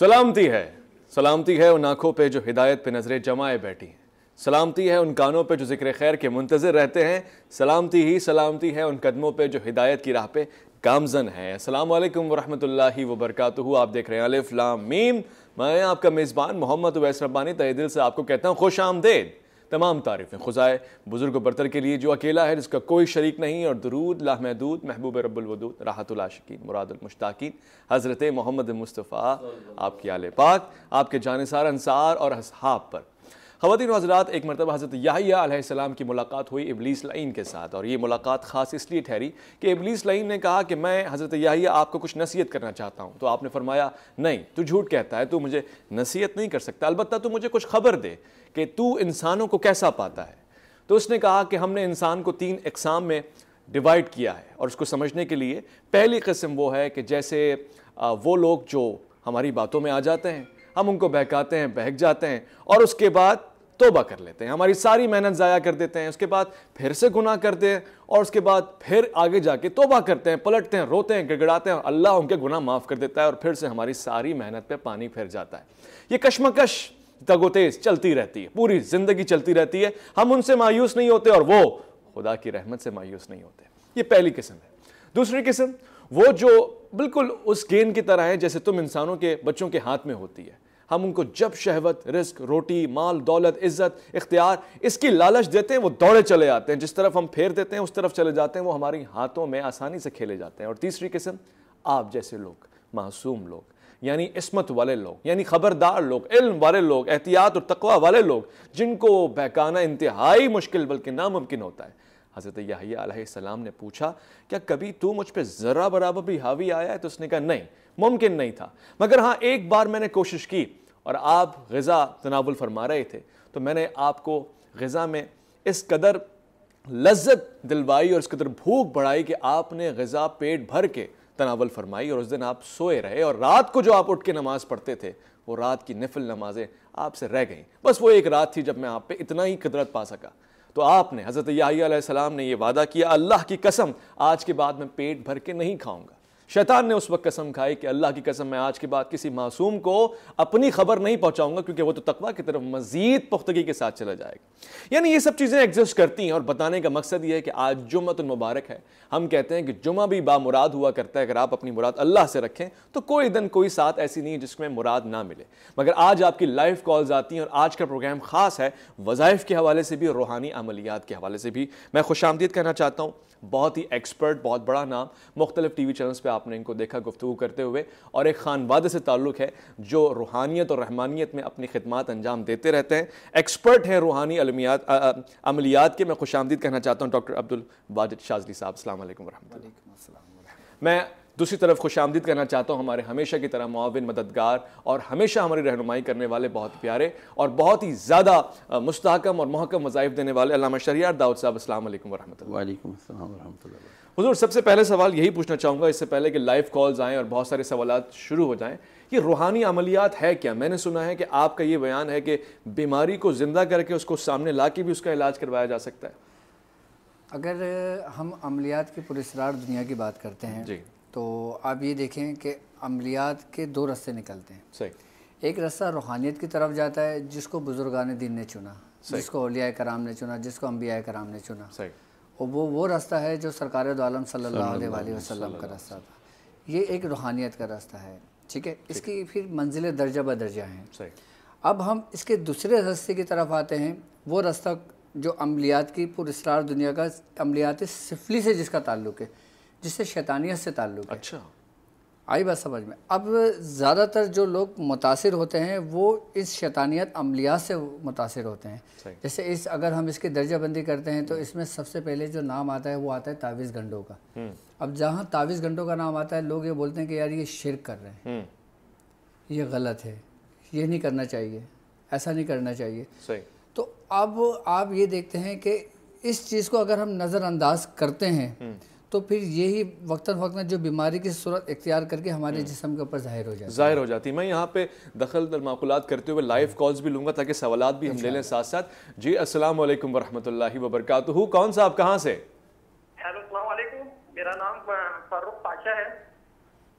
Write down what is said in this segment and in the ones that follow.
سلامتی ہے ان آنکھوں پہ جو ہدایت پہ نظریں جمائے بیٹھی ہیں، سلامتی ہے ان کانوں پہ جو ذکر خیر کے منتظر رہتے ہیں، سلامتی ہے ان قدموں پہ جو ہدایت کی راہ پہ گامزن ہے۔ السلام علیکم ورحمۃ اللہ وبرکاتہ۔ آپ دیکھ رہے ہیں الف لام میم، میں آپ کا میزبان محمد اویس ربانی تہہ دل سے آپ کو کہتا ہوں خوش آمدید۔ تمام تعریفیں خدائے بزرگ و برتر کے لیے جو اکیلا ہے، جس کا کوئی شریک نہیں، اور درود لامحدود محبوب رب الودود راحت العاشقین مراد المشتاقین حضرت محمد مصطفیٰ آپ کی آل پاک، آپ کے جانثار انصار اور اصحاب پر۔ خواتین و حضرات، ایک مرتبہ حضرت یحییٰ علیہ السلام کی ملاقات ہوئی ابلیس لعین کے ساتھ، اور یہ ملاقات خاص اس لیے ٹھہری کہ ابلیس لعین نے کہا کہ میں حضرت یحییٰ آپ کو کچھ نصیحت کرنا چاہتا ہوں، تو آپ نے فرمایا نہیں، تو جھوٹ کہتا ہے، تو مجھے نصیحت نہیں کر سکتا، البتہ تو مجھے کچھ خبر دے کہ تو انسانوں کو کیسا پاتا ہے۔ تو اس نے کہا کہ ہم نے انسان کو 3 اقسام میں ڈیوائیڈ کیا ہے، اور اس کو سمجھنے کے لیے پہلی قسم وہ ہے کہ جیسے وہ لوگ جو ہماری باتوں میں آ جاتے ہیں، ہم ان کو بہکاتے ہیں، بہک جاتے ہیں، اور اس کے بعد توبہ کر لیتے ہیں، ہماری ساری محنت ضائع کر دیتے ہیں، اس کے بعد پھر سے گناہ کرتے ہیں، اور اس کے بعد پھر آگے جا کے توبہ کرتے ہیں، پلٹتے ہیں، روتے ہیں، گڑگڑاتے ہیں، اور اللہ ان کے گناہ معاف کر دیتا ہے، اور پھر سے ہماری ساری محنت پہ پانی پھر جاتا ہے۔ یہ کشمکش تگ و تیز چلتی رہتی ہے، پوری زندگی چلتی رہتی ہے، ہم ان سے مایوس نہیں ہوتے، اور وہ خدا کی رحمت سے مایوس نہیں ہوتے۔ یہ پہلی قسم ہے۔ دوسری قسم وہ جو بالکل اس گیند کی طرح ہے جیسے تم انسانوں کے بچوں کے ہاتھ میں ہوتی ہے، ہم ان کو جب شہوت، رزق، روٹی، مال، دولت، عزت، اختیار اس کی لالچ دیتے ہیں، وہ دوڑے چلے آتے ہیں، جس طرف ہم پھیر دیتے ہیں اس طرف چلے جاتے ہیں، وہ ہماری ہاتھوں میں آسانی سے کھیلے جاتے ہیں۔ اور تیسری قسم آپ جیسے لوگ، معصوم لوگ، یعنی عصمت والے لوگ، یعنی خبردار لوگ، علم والے لوگ، احتیاط اور تقوی والے لوگ، جن کو بہکانا انتہائی مشکل بلکہ ناممکن ہوتا ہے۔ حضرت یحییٰ علیہ السلام نے پوچھا کیا کبھی تو مجھ پہ ذرہ برابر بھی حاوی آیا ہے؟ تو اس نے کہا نہیں، ممکن نہیں تھا، مگر ہاں ایک بار میں نے کوشش کی، اور آپ غذا تناول فرما رہے تھے تو میں نے آپ کو غذا میں اس قدر لذت دلوائی اور اس قدر بھوک بڑھائی کہ آپ نے غذا پیٹ بھر کے تناول فرمائی، اور اس دن آپ سوئے رہے، اور رات کو جو آپ اٹھ کے نماز پڑھتے تھے وہ رات کی نفل نمازیں آپ سے رہ گئیں، بس وہ ایک رات تھی جب میں آپ پہ اتنا ہی قدرت پا سکا۔ تو آپ نے حضرت یحییٰ علیہ السلام نے یہ وعدہ کیا، اللہ کی قسم آج کے بعد میں پیٹ بھر کے نہیں کھاؤں گا۔ شیطان نے اس وقت قسم کھائی کہ اللہ کی قسم میں آج کے بعد کسی معصوم کو اپنی خبر نہیں پہنچاؤں گا، کیونکہ وہ تو تقویٰ کی طرف مزید پختگی کے ساتھ چلا جائے گا۔ یعنی یہ سب چیزیں ایگزسٹ کرتی ہیں، اور بتانے کا مقصد یہ ہے کہ آج جمعۃ المبارک ہے۔ ہم کہتے ہیں کہ جمعہ بھی بامراد ہوا کرتا ہے، اگر آپ اپنی مراد اللہ سے رکھیں تو کوئی دن کوئی ساتھ ایسی نہیں ہے جس میں مراد نہ ملے۔ مگر آج آپ کی لائیو کالز آتی ہیں، اور آج کا پروگرام خاص ہے وظائف کے حوالے سے بھی اور روحانی عملیات کے حوالے سے بھی۔ میں خوش آمدید کہنا چاہتا ہوں، بہت ہی ایکسپرٹ، بہت بڑا نام، مختلف ٹی وی چینلز پہ آپ نے ان کو دیکھا گفتگو کرتے ہوئے، اور ایک خانوادے سے تعلق ہے جو روحانیت اور رحمانیت میں اپنی خدمات انجام دیتے رہتے ہیں، ایکسپرٹ ہیں روحانی عملیات کے۔ میں خوش آمدید کہنا چاہتا ہوں ڈاکٹر عبدالواجد شاذلی صاحب، السلام علیکم ورحمۃ اللہ۔ میں دوسری طرف خوش آمدید کرنا چاہتا ہوں ہمارے ہمیشہ کی طرح معاون، مددگار اور ہمیشہ ہماری رہنمائی کرنے والے بہت پیارے اور بہت ہی زیادہ مستحکم اور محکم وظائف دینے والے علامہ شہریار داؤد صاحب، السلام علیکم ورحمۃ اللہ۔ وعلیکم السلام ورحمۃ اللہ۔ حضور، سب سے پہلے سوال یہی پوچھنا چاہوں گا اس سے پہلے کہ لائیو کالز آئیں اور بہت سارے سوالات شروع ہو جائیں، یہ روحانی عملیات ہے کیا؟ میں نے سنا ہے کہ آپ کا یہ بیان ہے کہ بیماری کو زندہ کر کے اس کو سامنے لا کے بھی اس کا علاج کروایا جا سکتا ہے۔ اگر ہم عملیات کی پراسرار دنیا کی بات کرتے ہیں جی، تو آپ یہ دیکھیں کہ عملیات کے 2 راستے نکلتے ہیں۔ صحیح۔ ایک راستہ روحانیت کی طرف جاتا ہے، جس کو بزرگان دین نے چنا، جس کو اولیاء کرام نے چنا، جس کو انبیاء کرام نے چنا، اور وہ راستہ ہے جو سرکار دو عالم صلی اللہ علیہ وسلم کا راستہ تھا۔ یہ ایک روحانیت کا راستہ ہے، ٹھیک ہے۔ اس کی پھر منزلیں درجہ بدرجہ ہیں۔ اب ہم اس کے دوسرے راستے کی طرف آتے ہیں، وہ راستہ جو عملیات کی پراسرار دنیا کا عملیات سفلی سے جس کا تعلق ہے، جس سے شیطانیت سے تعلق ہے۔ اچھا، آئی بات سمجھ میں؟ اب زیادہ تر جو لوگ متاثر ہوتے ہیں وہ اس شیطانیت عملیات سے متاثر ہوتے ہیں۔ جیسے اگر ہم اس کی درجہ بندی کرتے ہیں تو اس میں سب سے پہلے جو نام آتا ہے وہ آتا ہے تعویذ گنڈوں کا۔ اب جہاں تعویذ گنڈوں کا نام آتا ہے، لوگ یہ بولتے ہیں کہ یار یہ شرک کر رہے ہیں، یہ غلط ہے، یہ نہیں کرنا چاہیے، ایسا نہیں کرنا چاہیے۔ تو اب آپ یہ دیکھتے ہیں کہ اس چیز کو اگر ہم نظر انداز کرتے ہیں تو پھر یہی وقتاً فوقتاً جو بیماری کی صورت اختیار کر کے ہمارے جسم کے اوپر ظاہر ہو جاتی ہے۔ میں یہاں پہ دخل در معقولات کرتے ہوئے لائیو کالز بھی لوں گا تاکہ سوالات بھی ہم لے لیں ساتھ ساتھ۔ جی، السلام علیکم ورحمۃ اللہ وبرکاتہ۔ کون صاحب کہاں سے؟ ہیلو، السلام علیکم، میرا نام فاروق پاشا ہے۔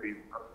3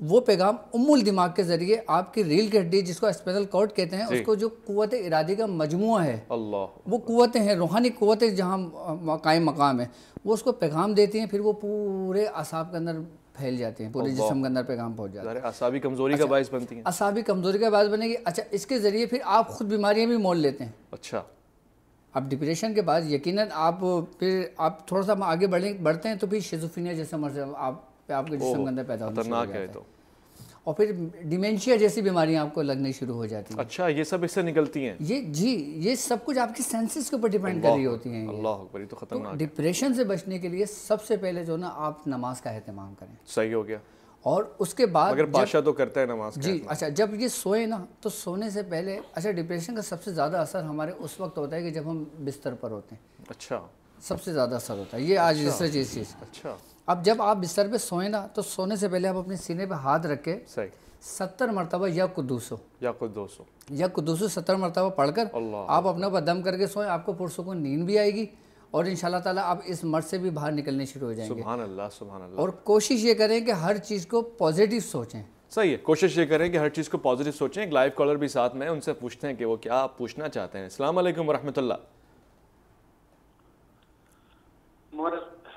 وہ پیغام دماغ کے ذریعے آپ کی ریل کی ہڈی جس کو اسپینل کارڈ کہتے ہیں اس کو جو قوت ارادی کا مجموعہ ہے وہ قوتیں ہیں روحانی قوتیں جہاں قائم مقام ہے وہ اس کو پیغام دیتی ہیں پھر وہ پورے اعصاب کے اندر پھیل جاتی ہیں پورے جسم کے اندر پیغام پہنچ جاتا ہے اعصابی کمزوری کا باعث بنتی ہیں اعصابی کمزوری کا باعث بنے گی اچھا اس کے ذریعے پھر آپ خود بیماریاں بھی مول لیتے ہیں اچھا اب ڈپریشن کے بعد یقیناً آپ تھوڑا سا آگے بڑھتے ہیں تو پھر شیزوفرینیا جیسا مرض آپ کے جسم کے اندر پیدا ہونا شروع ہو جاتا ہے اور پھر ڈیمینشیا جیسی بیماریاں آپ کو لگنے شروع ہو جاتی ہیں اچھا یہ سب اس سے نکلتی ہیں یہ سب کچھ آپ کی سینسز کے اوپر ڈیپینڈ کر رہی ہوتی ہیں اللہ اکبر یہ تو خطرناک ڈپریشن سے بچنے کے لیے سب سے پہلے جو نا آپ نماز کا اہتمام کریں صحیح ہو گیا اور اس کے بعد اگر پاشا تو کرتا ہے نماز جی اچھا جب یہ سوئے نا تو سونے سے پہلے اچھا ڈپریشن کا سب سے زیادہ اثر ہمارے اس وقت ہوتا ہے کہ جب ہم بستر پر ہوتے ہیں اچھا سب سے زیادہ اثر ہوتا ہے یہ آج ریسرچ اس چیز اچھا اب جب آپ بستر پہ سوئیں نا تو سونے سے پہلے آپ اپنے سینے پہ ہاتھ رکھ کے 70 مرتبہ یا قدوسو 70 مرتبہ پڑھ کر آپ اپنے اوپر دم کر کے سوئیں آپ کو پرسکون نیند بھی آئے گی اور انشاءاللہ تعالیٰ آپ اس مرض سے بھی باہر نکلنے شروع ہو جائیں گے سبحان اللہ اور کوشش یہ کریں کہ ہر چیز کو پازیٹیو سوچیں صحیح ہے کوشش یہ کریں کہ ہر چیز کو پازیٹیو سوچیں ایک لائیو کالر بھی ساتھ میں ان سے پوچھتے ہیں کہ وہ کیا پوچھنا چاہتے ہیں السلام علیکم ورحمۃ اللہ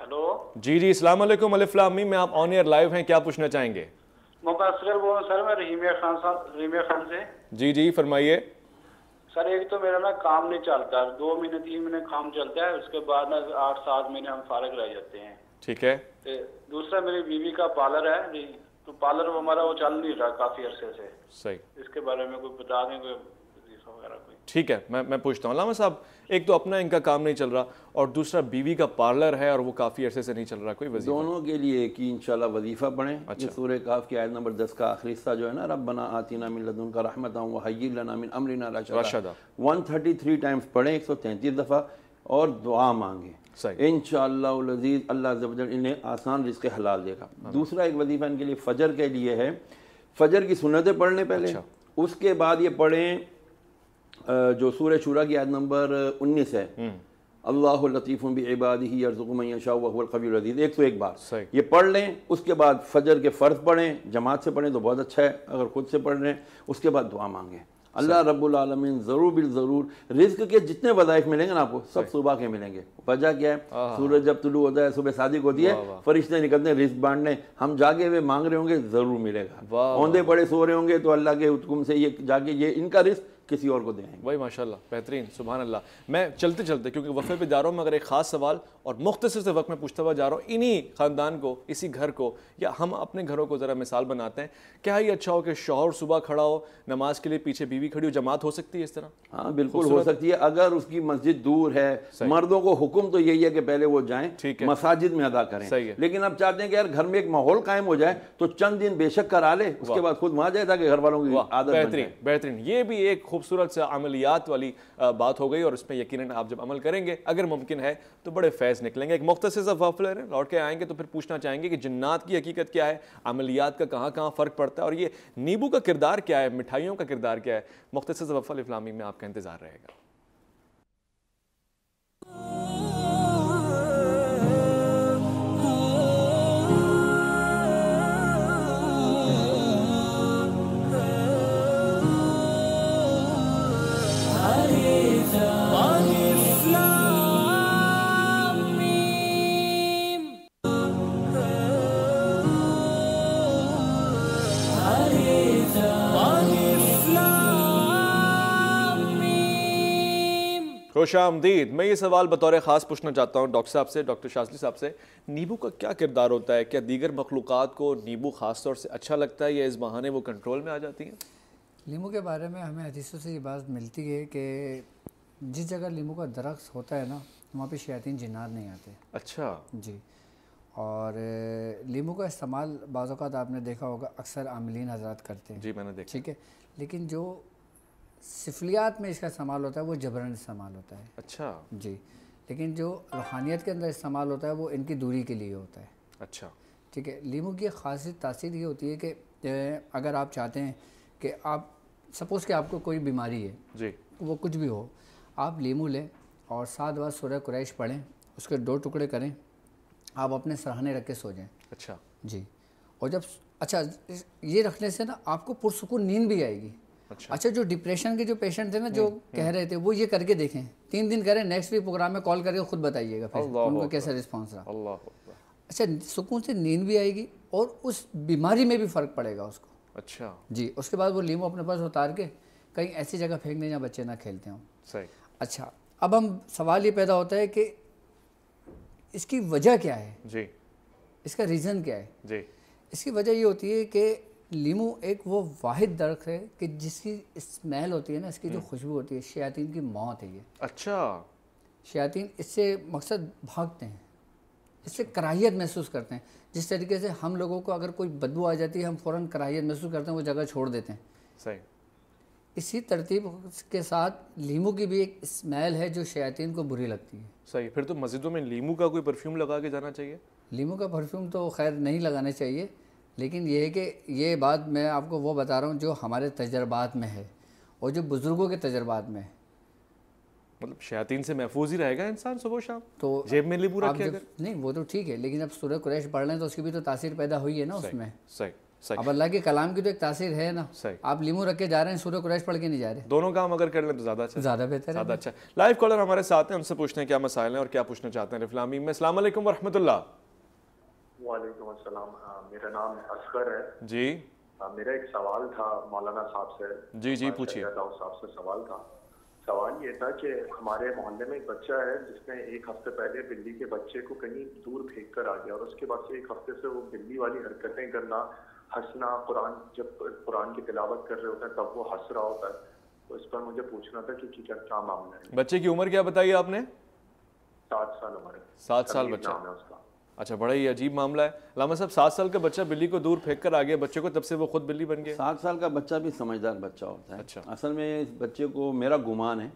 ہیلو جی السلام علیکم الف لام میم میں آپ آن ایئر لائیو ہیں کیا پوچھنا چاہیں گے مقصر بول رہا ہوں سر میں رحیمیہ خان سے جی فرمائیے سر ایک تو میرا نا کام نہیں چلتا 2 مہینے 3 مہینے کام چلتا ہے اس کے بعد نا 8-7 مہینے ہم فارغ رہ جاتے ہیں ٹھیک ہے دوسرا میری بیوی کا پارلر ہے تو پارلر ہمارا وہ چل نہیں رہا کافی عرصے سے صحیح اس کے بارے میں کوئی بتا دیں کوئی وغیرہ کوئی ٹھیک ہے میں پوچھتا ہوں علامہ صاحب ایک تو اپنا ان کا کام نہیں چل رہا اور دوسرا بیوی کا پارلر ہے اور وہ کافی عرصے سے نہیں چل رہا کوئی وظیفہ دونوں کے لیے ایک ہی انشاءاللہ وظیفہ پڑھیں یہ سورہ کاف کی آیت نمبر 10 کا آخری حصہ جو ہے نا ربنا آتینا من لدنک رحمۃ وہیئ لنا من امرنا رشدا 133 ٹائمز پڑھیں 133 دفعہ اور دعا مانگیں انشاءاللہ العزیز اللہ عز و جل انہیں آسان رزق حلال دے گا دوسرا ایک وظیفہ ان کے لیے فجر کے لیے ہے فجر کی سنتیں پڑھ لیں پہلے اس کے بعد یہ پڑھیں جو سورہ شورا کی آیت نمبر 19 ہے اللہ لطیف بعبادہ یرزق من یشاء وهو القوی العزیز 101 بار یہ پڑھ لیں اس کے بعد فجر کے فرض پڑھیں جماعت سے پڑھیں تو بہت اچھا ہے اگر خود سے پڑھ رہے ہیں اس کے بعد دعا مانگیں اللہ رب العالمین ضرور بالضرور رزق کے جتنے وظائف ملیں گے نا آپ کو سب صبح کے ملیں گے وجہ کیا ہے سورج جب طلوع ہوتا ہے صبح صادق ہوتی ہے فرشتے نکلتے ہیں رزق بانٹنے ہم جاگے ہوئے مانگ رہے ہوں گے ضرور ملے گا اوندے پڑے سو رہے ہوں گے تو اللہ کے حکم سے یہ جاگے یہ ان کا رزق کسی اور کو دیں گے وہی ماشاءاللہ بہترین سبحان اللہ میں چلتے کیونکہ وقفے پہ جا رہا ہوں میں اگر ایک خاص سوال اور مختصر سے وقت میں پوچھتا ہوا جا رہا ہوں انہی خاندان کو اسی گھر کو یا ہم اپنے گھروں کو ذرا مثال بناتے ہیں کیا یہ اچھا ہو کہ شوہر صبح کھڑا ہو نماز کے لیے پیچھے بیوی کھڑی ہو جماعت ہو سکتی ہے اس طرح ہاں بالکل ہو سکتی ہے اگر اس کی مسجد دور ہے مردوں کو حکم تو یہی ہے کہ پہلے وہ جائیں مساجد میں ادا کریں لیکن اب چاہتے ہیں کہ یار گھر میں ایک ماحول قائم ہو جائے تو چند دن بے شک کرا لے اس کے بعد خود وہاں جائے تاکہ گھر والوں کی عادت بہترین یہ بھی ایک خوبصورت سے عملیات والی بات ہو گئی اور اس میں یقیناً آپ جب عمل کریں گے اگر ممکن ہے تو بڑے فیض نکلیں گے ایک مختصر سا وقفہ لے رہے ہیں لوٹ کے آئیں گے تو پھر پوچھنا چاہیں گے کہ جنات کی حقیقت کیا ہے عملیات کا کہاں کہاں فرق پڑتا ہے اور یہ نیبو کا کردار کیا ہے مٹھائیوں کا کردار کیا ہے مختصر سا وقفہ الفلامی میں آپ کا انتظار رہے گا خوش آمدید میں یہ سوال بطور خاص پوچھنا چاہتا ہوں ڈاکٹر صاحب سے ڈاکٹر شاذلی صاحب سے نیبو کا کیا کردار ہوتا ہے کیا دیگر مخلوقات کو نیبو خاص طور سے اچھا لگتا ہے یا اس بہانے وہ کنٹرول میں آ جاتی ہیں لیمو کے بارے میں ہمیں حدیثوں سے یہ بات ملتی ہے کہ جس جگہ لیمو کا درخت ہوتا ہے نا وہاں پہ شیاطین جنات نہیں آتے اچھا جی اور لیمو کا استعمال بعض اوقات آپ نے دیکھا ہوگا اکثر عاملین حضرات کرتے ہیں جی میں نے دیکھا ٹھیک ہے لیکن جو سفلیات میں اس کا استعمال ہوتا ہے وہ جبراً استعمال ہوتا ہے اچھا جی لیکن جو روحانیت کے اندر استعمال ہوتا ہے وہ ان کی دوری کے لیے ہوتا ہے اچھا ٹھیک ہے لیمو کی خاص تاثیر یہ ہوتی ہے کہ اگر آپ چاہتے ہیں کہ آپ سپوز کہ آپ کو کوئی بیماری ہے جی وہ کچھ بھی ہو آپ لیمو لیں اور 7 بار سورہ قریش پڑھیں اس کے 2 ٹکڑے کریں آپ اپنے سرہانے رکھ کے سو جائیں اچھا جی اور جب اچھا یہ رکھنے سے نا آپ کو پرسکون نیند بھی آئے گی. اچھا جو ڈپریشن کے جو پیشنٹ تھے نا جو کہہ رہے تھے وہ یہ کر کے دیکھیں, 3 دن کریں, نیکسٹ ویک پروگرام میں کال کر کے خود بتائیے گا پھر ان کو کیسا رسپانس رہا. اچھا سکون سے نیند بھی آئے گی اور اس بیماری میں بھی فرق پڑے گا اس کو. اچھا جی. اس کے بعد وہ لیمو اپنے پاس اتار کے کہیں ایسی جگہ پھینک دیں جہاں بچے نہ کھیلتے ہوں. صحیح. اچھا اب ہم سوال یہ پیدا ہوتا ہے کہ اس کی وجہ کیا ہے؟ جی. اس کا ریزن کیا ہے؟ جی. اس کی وجہ یہ ہوتی ہے کہ لیمو ایک وہ واحد درخت ہے کہ جس کی اسمیل ہوتی ہے نا, اس کی جو خوشبو ہوتی ہے, شیاطین کی موت ہے یہ. اچھا. شیاطین اس سے مقصد بھاگتے ہیں, اس سے کراہیت محسوس کرتے ہیں. جس طریقے سے ہم لوگوں کو اگر کوئی بدبو آ جاتی ہے ہم فوراً کراہیت محسوس کرتے ہیں, وہ جگہ چھوڑ دیتے ہیں. صحیح. اسی ترتیب کے ساتھ لیمو کی بھی ایک اسمیل ہے جو شیاطین کو بری لگتی ہے. صحیح. پھر تو مسجدوں میں لیمو کا کوئی پرفیوم لگا کے جانا چاہیے. لیمو کا پرفیوم تو خیر نہیں لگانا چاہیے, لیکن یہ ہے کہ یہ بات میں آپ کو وہ بتا رہا ہوں جو ہمارے تجربات میں ہے اور جو بزرگوں کے تجربات میں ہے. مطلب شیاطین سے محفوظ ہی رہے گا انسان صبح و شام, تو جیب میں لیمو رکھے اگر. نہیں وہ تو ٹھیک ہے, لیکن اب سورہ قریش پڑھ لیں تو اس کی بھی تو تاثیر پیدا ہوئی ہے نا اس میں. صحیح. صحیح. اب اللہ کے کلام کی تو ایک تاثیر ہے نا. صحیح. آپ لیمو رکھ کے جا رہے ہیں, سورہ قریش پڑھ کے نہیں جا رہے. دونوں کام اگر کر لیں تو زیادہ اچھا, زیادہ بہتر ہے. زیادہ اچھا. لائیو کالر ہمارے ساتھ ہیں, ان سے پوچھتے ہیں کیا مسائل ہیں اور کیا پوچھنا چاہتے ہیں رفلا امین میں. السلام علیکم ورحمۃ اللہ. وعلیکم السلام. میرا نام اصغر ہے. جی. میرا ایک سوال تھا مولانا صاحب سے. جی جی پوچھیے. صاحب سے سوال تھا. سوال یہ تھا کہ ہمارے محلے میں ایک بچہ ہے جس نے 1 ہفتے پہلے بلی کے بچے کو کہیں دور پھینک کر آ گیا, اور اس کے بعد سے 1 ہفتے سے وہ بلی والی حرکتیں کرنا, ہنسنا, جب قرآن کی تلاوت کر رہے ہوتے ہیں تب وہ ہنس رہا ہوتا ہے. تو اس پر مجھے پوچھنا تھا کہ کیا معاملہ ہے. بچے کی عمر کیا بتائی آپ نے؟ 7 سال عمر ہے. 7 سال بچہ ہے اس کا. اچھا بڑا ہی عجیب معاملہ ہے. علامہ صاحب 7 سال کا بچہ بلی کو دور پھینک کر آ گیا بچے کو, تب سے وہ خود بلی بن گیا. 7 سال کا بچہ بھی سمجھدار بچہ ہوتا ہے. اچھا. اصل میں اس بچے کو, میرا گمان ہے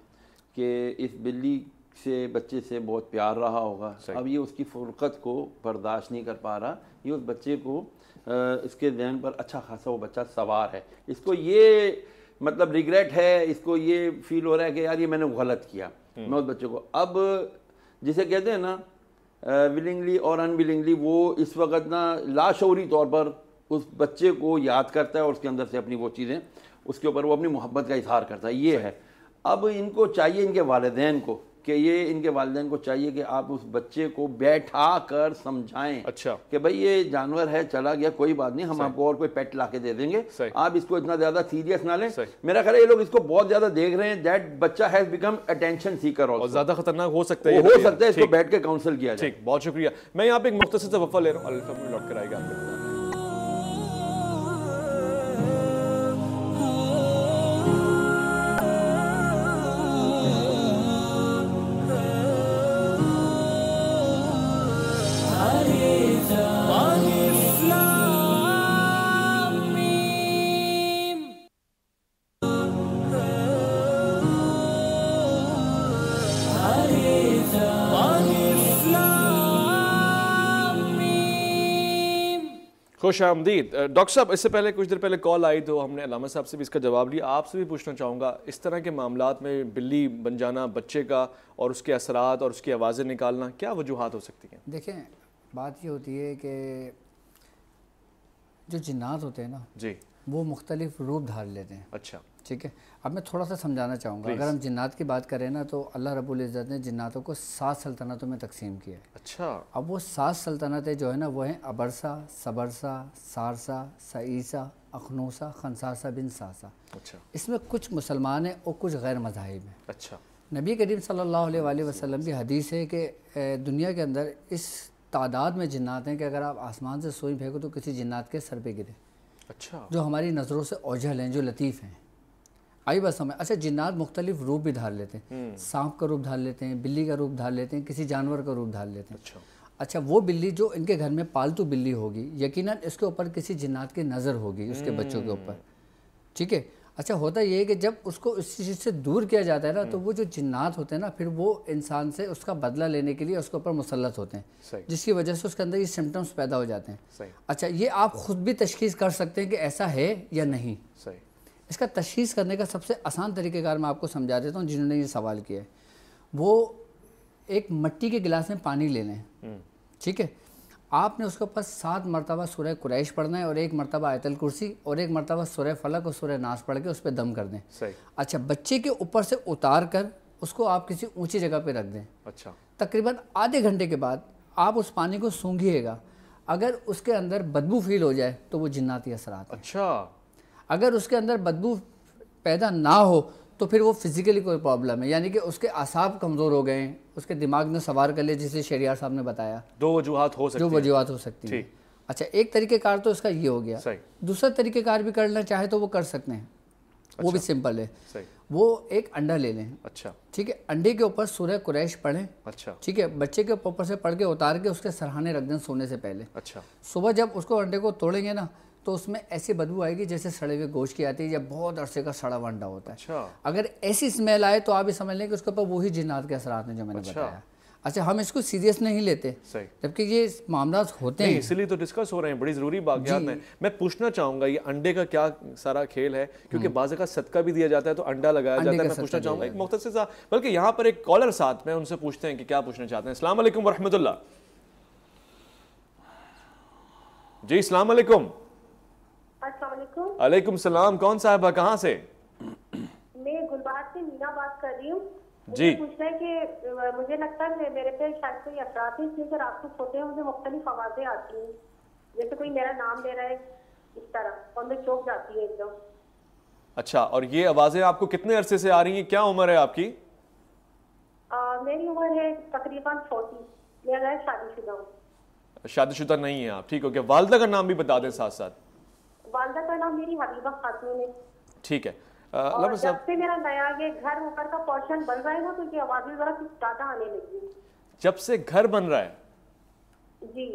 کہ اس بلی سے بچے سے بہت پیار رہا ہوگا. اب یہ اس کی فرقت کو برداشت نہیں کر پا رہا. یہ اس بچے کو اس کے ذہن پر اچھا خاصا وہ بچہ سوار ہے, اس کو یہ مطلب ریگریٹ ہے, اس کو یہ فیل ہو رہا ہے کہ یار یہ میں نے غلط کیا. میں اس بچے کو اب جسے کہتے ہیں نا ولنگلی اور انولنگلی, وہ اس وقت نا لاشعوری طور پر اس بچے کو یاد کرتا ہے اور اس کے اندر سے اپنی وہ چیزیں اس کے اوپر وہ اپنی محبت کا اظہار کرتا ہے. یہ ہے. اب ان کو چاہیے, ان کے والدین کو, کہ یہ ان کے والدین کو چاہیے کہ آپ اس بچے کو بیٹھا کر سمجھائیں. اچھا. کہ بھائی یہ جانور ہے, چلا گیا, کوئی بات نہیں, ہم آپ کو اور کوئی پیٹ لا کے دے دیں گے, آپ اس کو اتنا زیادہ سیریس نہ لیں. میرا خیال ہے یہ لوگ اس کو بہت زیادہ دیکھ رہے ہیں. دیٹ بچہ ہیز بیکم اٹینشن سیکر, اور زیادہ خطرناک ہو سکتا ہے, ہو سکتا ہے اس کو بیٹھ کے کاؤنسل کیا جائے. ٹھیک, بہت شکریہ. میں یہاں پہ ایک مختصر سے وقفہ لے رہا ہوں, الفا لوٹ کر آئے گا آپ کے. خوش آمدید. ڈاکٹر صاحب اس سے پہلے کچھ دیر پہلے کال آئی تو ہم نے علامہ صاحب سے بھی اس کا جواب لیا. آپ سے بھی پوچھنا چاہوں گا, اس طرح کے معاملات میں بلی بن جانا بچے کا اور اس کے اثرات اور اس کی آوازیں نکالنا, کیا وجوہات ہو سکتی ہیں؟ دیکھیں بات یہ ہوتی ہے کہ جو جنات ہوتے ہیں نا, جی, وہ مختلف روپ دھار لیتے ہیں. اچھا. ٹھیک ہے. اب میں تھوڑا سا سمجھانا چاہوں گا. اگر ہم جنات کی بات کریں نا تو اللہ رب العزت نے جناتوں کو 7 سلطنتوں میں تقسیم کیا ہے. اچھا. اب وہ 7 سلطنتیں جو ہے نا وہ ہیں ابرسا, صبرسا, سارسا, سعیسا, اخنوسا, خنساسا بن ساسا. اچھا. اس میں کچھ مسلمان ہیں اور کچھ غیر مذاہب ہیں. اچھا. نبی کریم صلی اللہ علیہ وآلہ وسلم کی حدیث ہے کہ دنیا کے اندر اس تعداد میں جنات ہیں کہ اگر آپ آسمان سے سوئی پھینکو تو کسی جنات کے سر پہ گرے. اچھا. جو ہماری نظروں سے اوجھل ہیں, جو لطیف ہیں. آئی بس ہمیں. اچھا جنات مختلف روپ بھی دھار لیتے ہیں. سانپ کا روپ دھار لیتے ہیں, بلی کا روپ دھار لیتے ہیں, کسی جانور کا روپ دھار لیتے ہیں. اچھا وہ بلی جو ان کے گھر میں پالتو بلی ہوگی, یقیناً اس کے اوپر کسی جنات کی نظر ہوگی اس کے بچوں کے اوپر. ٹھیک ہے. اچھا ہوتا یہ ہے کہ جب اس کو اس چیز سے دور کیا جاتا ہے نا تو وہ جو جنات ہوتے ہیں نا پھر وہ انسان سے اس کا بدلہ لینے کے لیے اس کے اوپر مسلط ہوتے ہیں, جس کی وجہ سے اس کے اندر یہ سمٹمز پیدا ہو جاتے ہیں. اچھا یہ آپ خود بھی تشخیص کر سکتے ہیں کہ ایسا ہے یا نہیں. اس کا تشخیص کرنے کا سب سے آسان طریقہ کار میں آپ کو سمجھا دیتا ہوں. جنہوں نے یہ سوال کیا ہے وہ ایک مٹی کے گلاس میں پانی لے لیں. ٹھیک ہے. آپ نے اس کے اوپر 7 مرتبہ سورہ قریش پڑھنا ہے اور 1 مرتبہ آیت الکرسی اور 1 مرتبہ سورہ فلق اور سورہ ناس پڑھ کے اس پہ دم کر دیں. اچھا بچے کے اوپر سے اتار کر اس کو آپ کسی اونچی جگہ پہ رکھ دیں. اچھا تقریباً آدھے گھنٹے کے بعد آپ اس پانی کو سونگھیے گا. اگر اس کے اندر بدبو فیل ہو جائے تو وہ جناتی اثرات ہیں. اچھا اگر اس کے اندر بدبو پیدا نہ ہو تو پھر وہ فزیکلی کوئی پرابلم ہے, یعنی کہ اس کے اعصاب کمزور ہو گئے ہیں, اس کے دماغ نے سوار کر لیا, جسے شہریار صاحب نے بتایا 2 وجوہات ہو سکتی ہیں. 2 وجوہات ہو سکتی ہیں. اچھا ایک طریقہ کار تو اس کا یہ ہو گیا. دوسرا طریقہ کار بھی کرنا چاہے تو وہ کر سکتے ہیں, وہ بھی سمپل ہے. وہ ایک انڈا لے لیں. اچھا ٹھیک ہے, انڈے کے اوپر سورہ قریش پڑھیں. اچھا ٹھیک ہے, بچے کے اوپر سے پڑھ کے اتار کے اس کے سرہانے رکھ دیں سونے سے پہلے. اچھا صبح جب اس کو انڈے کو توڑیں گے نا تو اس میں ایسی بدبو آئے گی جیسے سڑے ہوئے گوشت کی آتی ہے یا بہت عرصے کا سڑا ہوا انڈا ہوتا ہے. اچھا اگر ایسی اسمیل آئے تو آپ یہ سمجھ لیں کہ اس کے اوپر وہی جنات کے اثرات ہیں جو میں نے بتایا. اچھا ہم اس کو سیریس نہیں لیتے جبکہ یہ معاملات ہوتے ہیں, اس لیے تو ڈسکس ہو رہے ہیں, بڑی ضروری واقعات ہیں. میں پوچھنا چاہوں گا یہ انڈے کا کیا سارا کھیل ہے, کیونکہ بعض کا صدقہ بھی دیا جاتا ہے تو انڈا لگایا جاتا ہے. میں پوچھنا چاہوں گا ایک مختصر سا, بلکہ یہاں پر ایک کالر ساتھ میں ان سے پوچھتے ہیں کہ کیا پوچھنا چاہتے ہیں. السلام علیکم ورحمۃ اللہ. جی السلام علیکم. السلام علیکم. وعلیکم السلام. کون صاحبہ کہاں سے؟ میں گلباد سے مینا بات کر رہی ہوں. جی مجھے پوچھنا ہے کہ مجھے لگتا ہے میرے پہ شاید کوئی اثرات ہیں, اس لیے رات کو سوتے ہیں مجھے مختلف آوازیں آتی ہیں, جیسے کوئی میرا نام لے رہا ہے اس طرح, اور میں چوک جاتی ہے ایک دم. اچھا, اور یہ آوازیں آپ کو کتنے عرصے سے آ رہی ہیں؟ کیا عمر ہے آپ کی؟ میری عمر ہے تقریباً 40. میں غیر شادی شدہ ہوں. شادی شدہ نہیں ہیں آپ, ٹھیک ہو گیا. والدہ کا نام بھی بتا دیں ساتھ ساتھ. والدہ کا نام میری حبیبہ خاتون ہے. ٹھیک ہے. اور جب سے میرا نیا یہ گھر اوپر کا پورشن بن رہا ہے نا تو یہ آوازیں ذرا کچھ زیادہ آنے لگی. جب سے گھر بن رہا ہے؟ جی.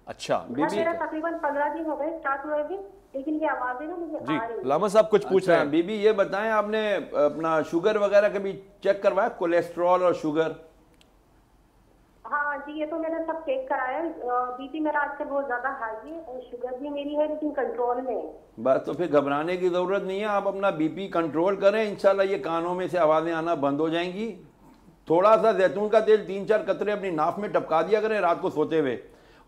اچھا میرا تقریباً 15 دن ہو گئے اسٹارٹ ہوئے تھے, لیکن یہ آوازیں نا مجھے جی. آ رہی ہیں. علامہ صاحب کچھ پوچھ رہے ہیں. بی بی یہ بتائیں آپ نے اپنا شوگر وغیرہ کبھی چیک کروایا, کولیسٹرول اور شوگر؟ ہاں جی یہ تو میں نے سب چیک کرایا. بی پی میرا آج کل بہت زیادہ ہائی ہے اور شوگر بھی میری ہے لیکن کنٹرول میں ہے. بس تو پھر گھبرانے کی ضرورت نہیں ہے, آپ اپنا بی پی کنٹرول کریں, انشاءاللہ یہ کانوں میں سے آوازیں آنا بند ہو جائیں گی. تھوڑا سا زیتون کا تیل 3-4 قطرے اپنی ناف میں ٹپکا دیا کریں رات کو سوتے ہوئے,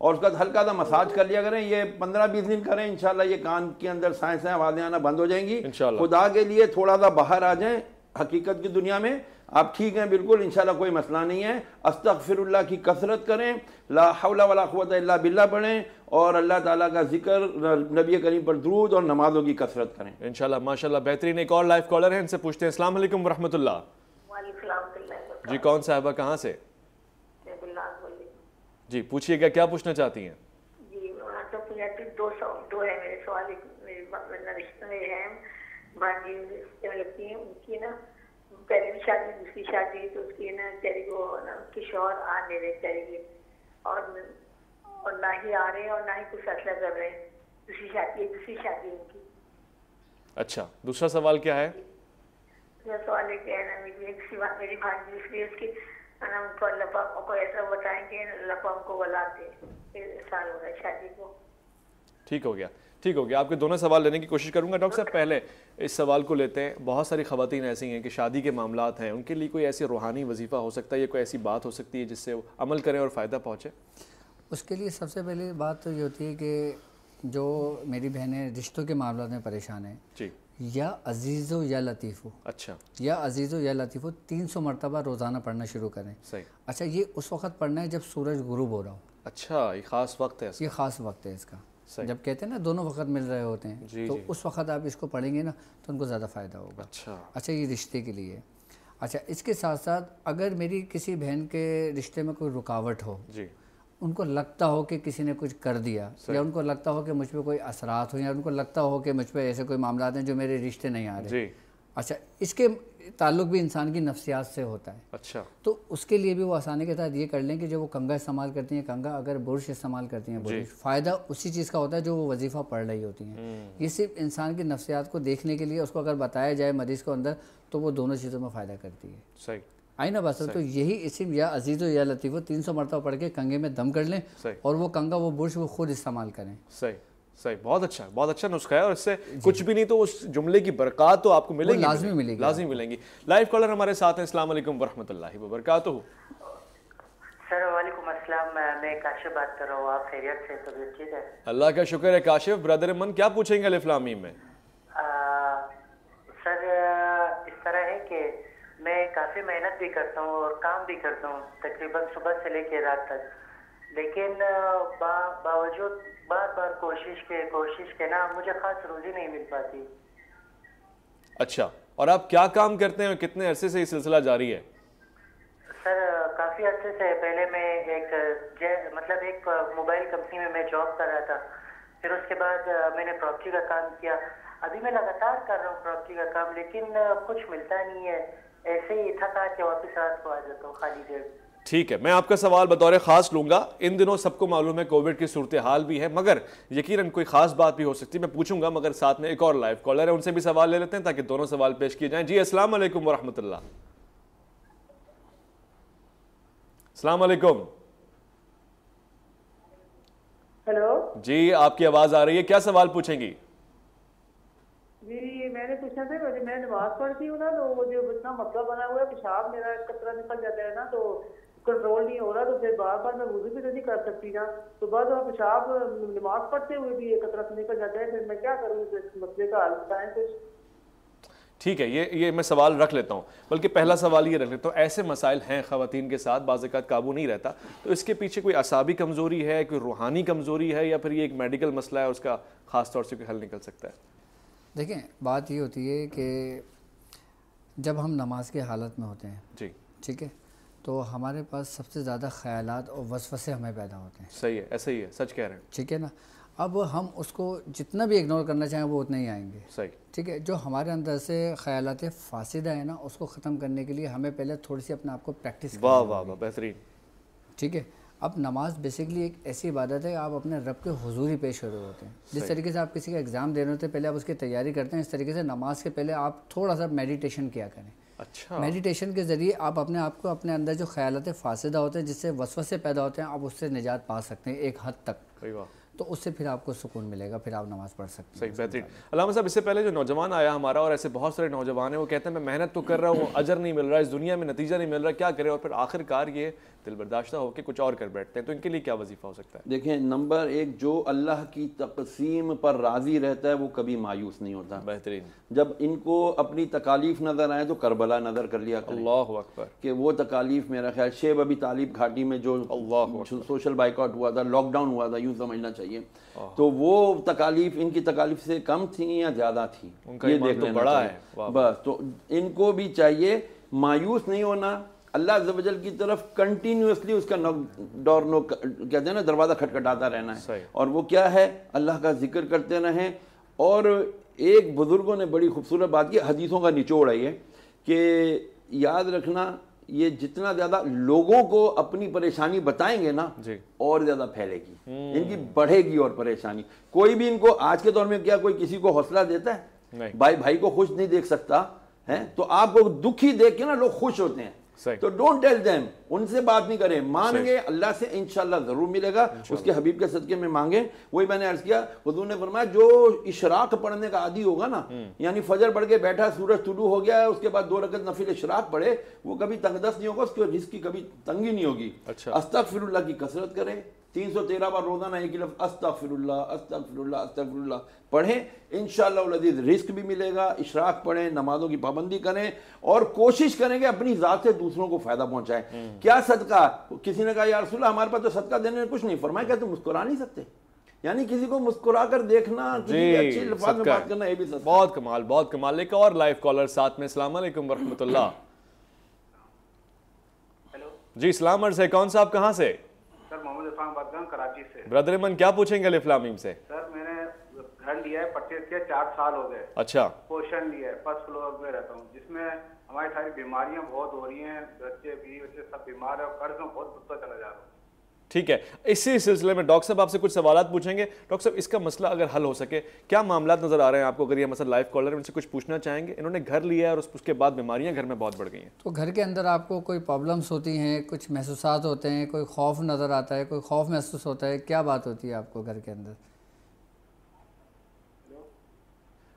اور اس کا ہلکا سا مساج کر لیا کریں. یہ 15-20 دن کریں, انشاءاللہ یہ کان کے اندر سائیں آوازیں آنا بند ہو جائیں گی. خدا کے لیے تھوڑا سا باہر آ جائیں حقیقت کی دنیا میں. آپ ٹھیک ہیں بالکل, انشاءاللہ کوئی مسئلہ نہیں ہے. استغفر اللہ کی کثرت کریں, لا حول ولا قوت الا باللہ پڑھیں, اور اللہ تعالیٰ کا ذکر, نبی کریم پر درود اور نمازوں کی کثرت کریں انشاءاللہ. ماشاءاللہ بہترین. ایک اور لائف کالر ہے, ان سے پوچھتے ہیں. السلام علیکم ورحمۃ اللہ. وعلیکم السلام. جی کون صاحبہ کہاں سے؟ جی پوچھیے گا, کیا پوچھنا چاہتی ہیں؟ جی دو ہے میرے سوال. میرے رشتے میں ہیں بھانجی لگتی ہیں, ان کی نا پہلی بھی شادی دوسری شادی, تو اس کی نا بیچاری کو اس کے شوہر آ نہیں رہے بیچاری کے, اور نہ ہی آ رہے ہیں اور نہ ہی کچھ فیصلہ کر رہے ہیں. دوسری شادی ان کی. اچھا دوسرا سوال کیا ہے؟ دوسرا سوال ہے کہ میری بھانجی اس لیے اس کی ان کو اللہ پاک کو ایسا بتائیں کہ اللہ پاک کو بلاتے. 1 سال ہو گیا شادی کو. ٹھیک ہو گیا, ٹھیک ہو گیا. آپ کے دونوں سوال لینے کی کوشش کروں گا. ڈاکٹر صاحب پہلے اس سوال کو لیتے ہیں. بہت ساری خواتین ایسی ہیں کہ شادی کے معاملات ہیں, ان کے لیے کوئی ایسی روحانی وظیفہ ہو سکتا ہے یا کوئی ایسی بات ہو سکتی ہے جس سے وہ عمل کریں اور فائدہ پہنچے؟ اس کے لیے سب سے پہلی بات تو یہ ہوتی ہے کہ جو میری بہنیں رشتوں کے معاملات میں پریشان ہیں, جی, یا عزیز و یا لطیف ہو. اچھا, یا عزیز و یا لطیف ہو 300 مرتبہ روزانہ پڑھنا شروع کریں. صحیح. اچھا یہ اس وقت پڑھنا ہے جب سورج غروب ہو رہا ہو. اچھا یہ خاص وقت ہے, یہ خاص وقت ہے اس کا. جب کہتے ہیں نا دونوں وقت مل رہے ہوتے ہیں, تو اس وقت آپ اس کو پڑھیں گے نا تو ان کو زیادہ فائدہ ہوگا. اچھا یہ رشتے کے لیے. اچھا اس کے ساتھ ساتھ اگر میری کسی بہن کے رشتے میں کوئی رکاوٹ ہو, جی, ان کو لگتا ہو کہ کسی نے کچھ کر دیا, یا ان کو لگتا ہو کہ مجھ پہ کوئی اثرات ہو, یا ان کو لگتا ہو کہ مجھ پہ ایسے کوئی معاملات ہیں جو میرے رشتے نہیں آ رہے, جی, اچھا اس کے تعلق بھی انسان کی نفسیات سے ہوتا ہے. اچھا تو اس کے لیے بھی وہ آسانی کے ساتھ یہ کر لیں کہ جو وہ کنگا استعمال کرتی ہیں کنگا, اگر برش استعمال کرتی ہیں برش, فائدہ اسی چیز کا ہوتا ہے جو وہ وظیفہ پڑھ رہی ہوتی ہیں. یہ صرف انسان کی نفسیات کو دیکھنے کے لیے, اس کو اگر بتایا جائے مریض کو اندر تو وہ دونوں چیزوں میں فائدہ کرتی ہے. صحیح آئی نا بات. تو یہی اسم یا عزیز و یا لطیف 300 مرتبہ پڑھ کے کنگے میں دم کر لیں, اور وہ کنگا وہ برش وہ خود استعمال کریں. صحیح صحیح, بہت اچھا نسخہ ہے, اور اس سے کچھ بھی نہیں تو اس جملے کی برکات تو آپ کو ملیں گی, لازمی ملیں گی. لائیو کالر ہمارے ساتھ ہیں. السلام علیکم ورحمۃ اللہ وبرکاتہ. سر وعلیکم السلام، میں کاشف بات کر رہا ہوں، آپ خیریت سے؟ طبیعت ٹھیک ہے؟ اللہ کا شکر ہے کاشف. برادر من کیا پوچھیں گے الف لام میم میں؟ سر اس طرح ہے کہ میں کافی محنت بھی کرتا ہوں اور کام بھی کرتا ہوں تقریباً صبح سے لے کے رات تک، لیکن باوجود بار بار کوشش کے نا مجھے خاص روزی نہیں مل پاتی. اچھا، اور آپ کیا کام کرتے ہیں اور کتنے عرصے سے یہ سلسلہ جاری ہے؟ سر کافی عرصے سے، پہلے میں ایک موبائل کمپنی میں جاب کر رہا تھا، پھر اس کے بعد میں نے پراپرٹی کا کام کیا. ابھی میں لگاتار کر رہا ہوں پراپرٹی کا کام، لیکن کچھ ملتا نہیں ہے، ایسے ہی تھکا کے واپس رات کو آ جاتا ہوں خالی دیر. ٹھیک ہے، میں آپ کا سوال بطور خاص لوں گا. ان دنوں سب کو معلوم ہے کووڈ کی صورتحال بھی ہے، مگر یقیناً کوئی خاص بات بھی ہو سکتی ہے، میں پوچھوں گا، مگر ساتھ میں ایک اور لائیو کالر ہے، ان سے بھی سوال لے لیتے ہیں تاکہ دونوں سوال پیش کیے جائیں. جی السلام علیکم ورحمۃ اللہ. السلام علیکم. ہیلو جی آپ کی آواز آ رہی ہے، کیا سوال پوچھیں گی؟ جی میں نے پوچھنا تھا کہ میں نماز پڑھتی ہوں نا، تو وہ جو اتنا مسئلہ بنا ہوا ہے، پیشاب میرا قطرہ نکل جاتا ہے نا، تو کنٹرول نہیں ہو رہا، تو پھر بار بار میں وضو بھی تو نہیں کر سکتی نا، تو بعد وہ پیشاب نماز پڑھتے ہوئے بھی قطرہ سے نکل جاتا ہے، پھر میں کیا کروں؟ اس مسئلے کا حل بتائیں کچھ. ٹھیک ہے، یہ میں سوال رکھ لیتا ہوں، بلکہ پہلا سوال یہ رکھ لیتا ہوں. ایسے مسائل ہیں خواتین کے ساتھ، بعض اوقات قابو نہیں رہتا، تو اس کے پیچھے کوئی اعصابی کمزوری ہے، کوئی روحانی کمزوری ہے، یا پھر یہ ایک میڈیکل مسئلہ ہے، اس کا خاص طور سے کوئی حل نکل سکتا ہے؟ دیکھیں بات یہ ہوتی ہے کہ جب ہم نماز کے حالت میں ہوتے ہیں، جی ٹھیک ہے، تو ہمارے پاس سب سے زیادہ خیالات اور وسوسے ہمیں پیدا ہوتے ہیں. صحیح ہے، ایسا ہی ہے، سچ کہہ رہے ہیں. ٹھیک ہے نا. اب ہم اس کو جتنا بھی اگنور کرنا چاہیں وہ اتنے ہی آئیں گے. صحیح. ٹھیک ہے. جو ہمارے اندر سے خیالات فاسدہ ہیں نا، اس کو ختم کرنے کے لیے ہمیں پہلے تھوڑی سی اپنے آپ کو پریکٹس واہ واہ واہ، بہترین. ٹھیک ہے. اب نماز بیسکلی ایک ایسی عبادت ہے، آپ اپنے رب کے حضور ہی پیش ہو ہوتے ہیں. جس طریقے سے آپ کسی کا ایگزام دینے ہوتے ہیں، پہلے آپ اس کی تیاری کرتے ہیں، اس طریقے سے نماز کے پہلے آپ تھوڑا سا میڈیٹیشن کیا کریں. اچھا. میڈیٹیشن کے ذریعے آپ اپنے آپ کو اپنے اندر جو خیالات فاسدہ ہوتے ہیں، جس سے وسوسے پیدا ہوتے ہیں، آپ اس سے نجات پا سکتے ہیں ایک حد تک. تو اس سے پھر آپ کو سکون ملے گا، پھر آپ نماز پڑھ سکتے ہیں. صحیح، بہترین. علامہ صاحب، اس سے پہلے جو نوجوان آیا ہمارا، اور ایسے بہت سارے نوجوان ہیں، وہ کہتے ہیں میں محنت تو کر رہا ہوں، اجر نہیں مل رہا، اس دنیا میں نتیجہ نہیں مل رہا، کیا کرے؟ اور پھر آخر کار یہ دل برداشتہ ہو کے کچھ اور کر بیٹھتے ہیں، تو ان کے لیے کیا وظیفہ ہو سکتا ہے؟ دیکھیں، نمبر ایک، جو اللہ کی تقسیم پر راضی رہتا ہے وہ کبھی مایوس نہیں ہوتا. بہترین. جب ان کو اپنی تکالیف نظر آئے تو کربلا نظر کر لیا کریں. اللہ اکبر. کہ وہ تکالیف، میرا خیال شیب ابی طالب گھاٹی میں جو سوشل بائیکاٹ ہوا تھا، لاک ڈاؤن ہوا تھا، یوں سمجھنا چاہیے، تو وہ تکالیف ان کی تکالیف سے کم تھیں یا زیادہ تھیں، یہ دیکھ لینا بڑا ہے بس. تو ان کو بھی چاہیے مایوس نہیں ہونا، اللہ عز و جل کی طرف کنٹینیوسلی اس کا کہتے ہیں نا دروازہ کھٹکھٹاتا رہنا ہے. اور وہ کیا ہے؟ اللہ کا ذکر کرتے رہیں. اور ایک بزرگوں نے بڑی خوبصورت بات کی، حدیثوں کا نچوڑ ہے یہ، کہ یاد رکھنا یہ جتنا زیادہ لوگوں کو اپنی پریشانی بتائیں گے نا، اور زیادہ پھیلے گی، ان کی بڑھے گی اور پریشانی. کوئی بھی ان کو آج کے دور میں کیا کوئی کسی کو حوصلہ دیتا ہے؟ بھائی کو خوش نہیں دیکھ سکتا ہے، تو آپ کو دکھی دیکھ کے نا لوگ خوش ہوتے ہیں. تو ڈونٹ ٹیل دیم، ان سے بات نہیں کریں، مانگے اللہ سے انشاءاللہ ضرور ملے گا، اس کے حبیب کے صدقے میں مانگیں. وہی میں نے عرض کیا، حضور نے فرمایا جو اشراق پڑھنے کا عادی ہوگا نا، یعنی فجر پڑھ کے بیٹھا، سورج طلوع ہو گیا ہے، اس کے بعد 2 رکعت نفل اشراق پڑھے، وہ کبھی تنگ دست نہیں ہوگا، اس کے رزق کی کبھی تنگی نہیں ہوگی. استغفر اللہ کی کثرت کریں، 313 بار روزانہ ایک ہی لفظ استغفر اللہ استغفر اللہ استغفر اللہ پڑھیں، انشاءاللہ العزیز رزق بھی ملے گا. اشراق پڑھیں، نمازوں کی پابندی کریں، اور کوشش کریں کہ اپنی ذات سے دوسروں کو فائدہ پہنچائیں. کیا صدقہ؟ کسی نے کہا یا رسول اللہ ہمارے پاس تو صدقہ دینے میں کچھ نہیں. فرمایا کیا تم مسکرا نہیں سکتے؟ یعنی کسی کو مسکرا کر دیکھنا، کسی اچھی الفاظ میں بات کرنا، یہ بھی صدقہ. بہت کمال، بہت کمال. ایک اور لائیو کالر ساتھ میں. السلام علیکم ورحمۃ اللہ. جی اسلام عرض ہے، کون صاحب کہاں سے؟ سر محمد عرفان بات کر رہا ہوں کراچی سے. برادر من کیا پوچھیں گے الف لام میم سے؟ سر میں نے گھر لیا ہے، پرچیز کیا 4 سال ہو گئے. اچھا. پوشن لیا ہے، فرسٹ فلور میں رہتا ہوں، جس میں ہماری ساری بیماریاں بہت ہو رہی ہیں، بچے بیوی بچے سب بیمار ہیں، اور قرض میں بہت ڈوبتا چلا جا رہا ہوں. ٹھیک ہے، اسی سلسلے میں ڈاکٹر صاحب آپ سے کچھ سوالات پوچھیں گے. ڈاکٹر صاحب اس کا مسئلہ اگر حل ہو سکے، کیا معاملات نظر آ رہے ہیں آپ کو؟ اگر یہ مسئلہ لائف کالر ان سے کچھ پوچھنا چاہیں گے. انہوں نے گھر لیا ہے اور اس کے بعد بیماریاں گھر میں بہت بڑھ گئی ہیں، تو گھر کے اندر آپ کو کوئی پرابلمس ہوتی ہیں، کچھ محسوسات ہوتے ہیں، کوئی خوف نظر آتا ہے، کوئی خوف محسوس ہوتا ہے، کیا بات ہوتی ہے آپ کو گھر کے اندر؟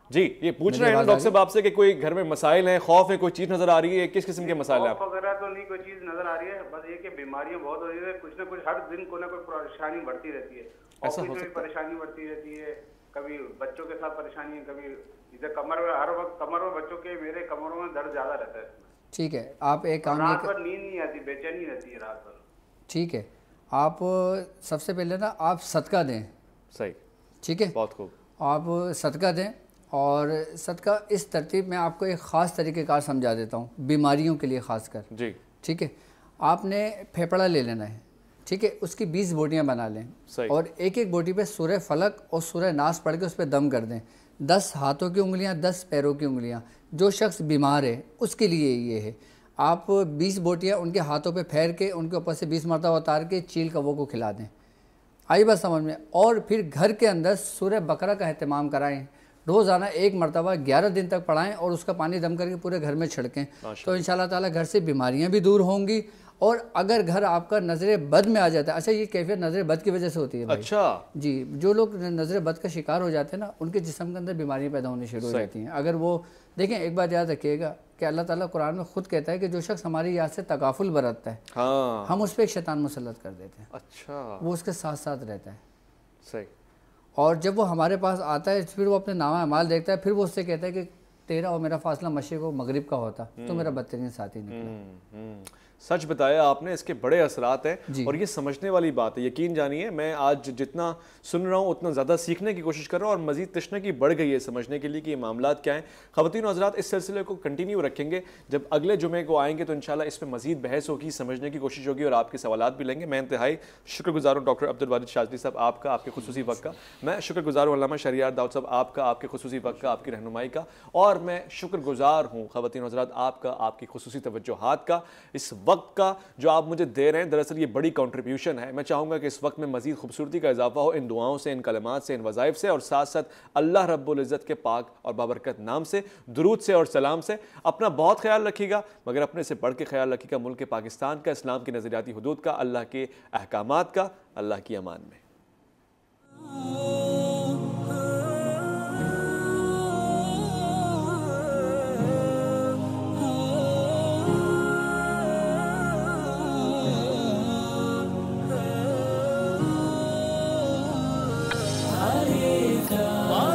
جی یہ پوچھ رہے ہیں ڈاکٹر صاحب آپ سے کہ کوئی گھر میں مسائل ہیں, خوف ہے, کوئی چیز نظر آ رہی ہے, کس قسم کے مسائل ہیں؟ خوف وغیرہ تو نہیں کوئی چیز نظر آ رہی ہے, بس یہ کہ بیماریاں بہت ہو رہی ہے, کچھ نہ کچھ ہر دن کو نہ کوئی پریشانی بڑھتی رہتی ہے. ایسا ہو سکتا ہے پریشانی بڑھتی رہتی ہے, کبھی بچوں کے ساتھ پریشانی ہے, کبھی ادھر کمر میں, ہر وقت کمر میں بچوں کے, میرے کمروں میں درد زیادہ رہتا ہے. ٹھیک ہے, آپ ایک کام, رات بھر نیند نہیں آتی, بے چینی رہتی ہے رات بھر. ٹھیک ہے, آپ سب سے پہلے نا آپ صدقہ دیں. صحیح, ٹھیک ہے, بہت خوب. آپ صدقہ دیں, اور صدقہ اس ترتیب میں آپ کو ایک خاص طریقہ کار سمجھا دیتا ہوں بیماریوں کے لیے خاص کر. جی ٹھیک ہے, آپ نے پھیپڑا لے لینا ہے, ٹھیک ہے, اس کی 20 بوٹیاں بنا لیں, اور ایک ایک بوٹی پہ سورہ فلق اور سورہ ناس پڑھ کے اس پہ دم کر دیں. 10 ہاتھوں کی انگلیاں, 10 پیروں کی انگلیاں, جو شخص بیمار ہے اس کے لیے یہ ہے. آپ 20 بوٹیاں ان کے ہاتھوں پہ پھیر کے ان کے اوپر سے 20 مرتبہ اتار کے چیل کووں کو کھلا دیں. آئی بات سمجھ میں؟ اور پھر گھر کے اندر سورہ بقرہ کا اہتمام کرائیں, روزانہ 1 مرتبہ 11 دن تک پڑھائیں, اور اس کا پانی دم کر کے پورے گھر میں چھڑکیں, تو انشاءاللہ تعالیٰ گھر سے بیماریاں بھی دور ہوں گی. اور اگر گھر آپ کا نظر بد میں آ جاتا ہے, اچھا یہ کیفیت نظر بد کی وجہ سے ہوتی ہے بھائی. اچھا جی, جو لوگ نظر بد کا شکار ہو جاتے ہیں نا, ان کے جسم کے اندر بیماریاں پیدا ہونی شروع ہو جاتی ہیں. اگر وہ دیکھیں, ایک بات یاد رکھیے گا کہ اللہ تعالیٰ قرآن میں خود کہتا ہے کہ جو شخص ہماری یاد سے تغافل برتتا ہے, ہم اس پہ ایک شیطان مسلط کر دیتے ہیں. اچھا, وہ اس کے ساتھ ساتھ رہتا ہے. صحیح. اور جب وہ ہمارے پاس آتا ہے, پھر وہ اپنے نامہ اعمال دیکھتا ہے, پھر وہ اس سے کہتا ہے کہ تیرا اور میرا فاصلہ مشرق و مغرب کا ہوتا تو میرا بدترین ساتھی نکلا. سچ بتایا آپ نے, اس کے بڑے اثرات ہیں, اور یہ سمجھنے والی بات ہے. یقین جانیے میں آج جتنا سن رہا ہوں اتنا زیادہ سیکھنے کی کوشش کر رہا ہوں, اور مزید تشنگی بڑھ گئی ہے سمجھنے کے لیے کہ یہ معاملات کیا ہیں. خواتین و حضرات, اس سلسلے کو کنٹینیو رکھیں گے, جب اگلے جمعے کو آئیں گے تو انشاءاللہ اس پہ مزید بحث ہوگی, سمجھنے کی کوشش ہوگی, اور آپ کے سوالات بھی لیں گے. میں انتہائی شکر گزار ہوں ڈاکٹر عبدالواجد شاذلی صاحب آپ کا, آپ کے خصوصی وقت کا. میں شکر گزار ہوں علامہ شہریار داؤد صاحب آپ کا, آپ کے خصوصی وقت کا, آپ کی رہنمائی کا. اور میں شکر گزار ہوں خواتین و حضرات آپ کا, آپ کی خصوصی توجہات کا, اس وقت کا جو آپ مجھے دے رہے ہیں. دراصل یہ بڑی کنٹریبیوشن ہے. میں چاہوں گا کہ اس وقت میں مزید خوبصورتی کا اضافہ ہو ان دعاؤں سے, ان کلمات سے, ان وظائف سے, اور ساتھ ساتھ اللہ رب العزت کے پاک اور بابرکت نام سے, درود سے اور سلام سے. اپنا بہت خیال رکھیے گا, مگر اپنے سے بڑھ کے خیال رکھیے گا ملک پاکستان کا, اسلام کی نظریاتی حدود کا, اللہ کے احکامات کا. اللہ کی امان میں. کا